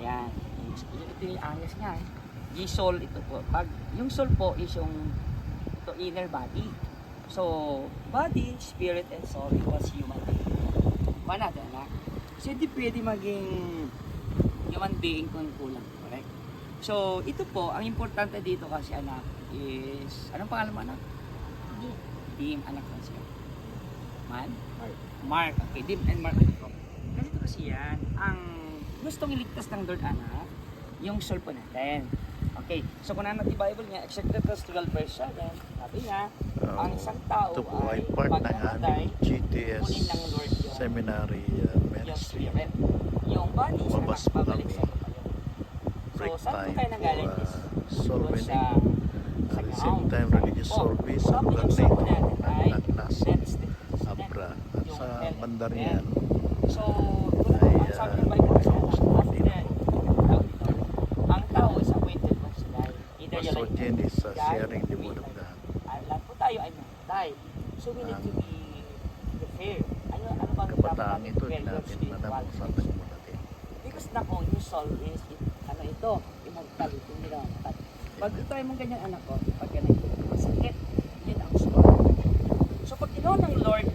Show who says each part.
Speaker 1: Yan. Ito yung ayos nga eh. Yung soul, ito po. Pag, yung soul po is yung ito, inner body. So, body, spirit, and soul equals human being. Manado na. So, hindi pwede maging human being kung kulang. Correct? So, ito po, ang importante dito kasi anak is, anong pangalan mo anak? Dim, anak ko siya. Man? Mark. Okay, Dim and Mark. Ganito kasi yan. Ang gustong iligtas ng Lord anak, yung soul po natin. Okay, so kung natin yung Bible niya, Exodus 12 verse 7, sabi niya, ang isang tao
Speaker 2: ito po ay part
Speaker 1: pag
Speaker 2: ng
Speaker 1: namatay,
Speaker 2: aming GTS
Speaker 1: kunin ng Lord yung
Speaker 2: Seminary
Speaker 1: yung
Speaker 2: Ministry.
Speaker 1: spirit. Yung body sa
Speaker 2: Lumabas po
Speaker 1: nakabalik
Speaker 2: kami.
Speaker 1: sa kapayo. So,
Speaker 2: Break
Speaker 1: saan po
Speaker 2: time
Speaker 1: tayo nanggaling
Speaker 2: for
Speaker 1: is
Speaker 2: soul
Speaker 1: doon
Speaker 2: winning.
Speaker 1: sa
Speaker 2: At the same time, religious
Speaker 1: Oh,
Speaker 2: service sa
Speaker 1: sabi
Speaker 2: lugar
Speaker 1: yung
Speaker 2: na
Speaker 1: soul
Speaker 2: ito
Speaker 1: natin ay
Speaker 2: at Naknas,
Speaker 1: death state.
Speaker 2: Abra. At
Speaker 1: Yung
Speaker 2: sa
Speaker 1: hell.
Speaker 2: bandar
Speaker 1: Ayan.
Speaker 2: yan
Speaker 1: So, kung
Speaker 2: ay
Speaker 1: ang sabi ng Bible kasi,
Speaker 2: tapos na
Speaker 1: after
Speaker 2: din.
Speaker 1: tawag dito, ang tao is appointed once to die. Either you
Speaker 2: So,
Speaker 1: like
Speaker 2: Jen is
Speaker 1: die,
Speaker 2: sharing the
Speaker 1: or
Speaker 2: word of
Speaker 1: we
Speaker 2: God.
Speaker 1: die. Lahat po tayo ay mamatay. So, we need to be prepared. Ano bang
Speaker 2: Kabataan ito,
Speaker 1: prepare
Speaker 2: hindi
Speaker 1: your
Speaker 2: natin
Speaker 1: spiritual
Speaker 2: pag-usapan
Speaker 1: needs?
Speaker 2: muna natin.
Speaker 1: Because na kung yung soul is, ano ito, immortality, hindi na mamatay. Pag tayo mong ganyan anak ko, pag ganyan, masakit, yun ang soul. So pag ginawa ng Lord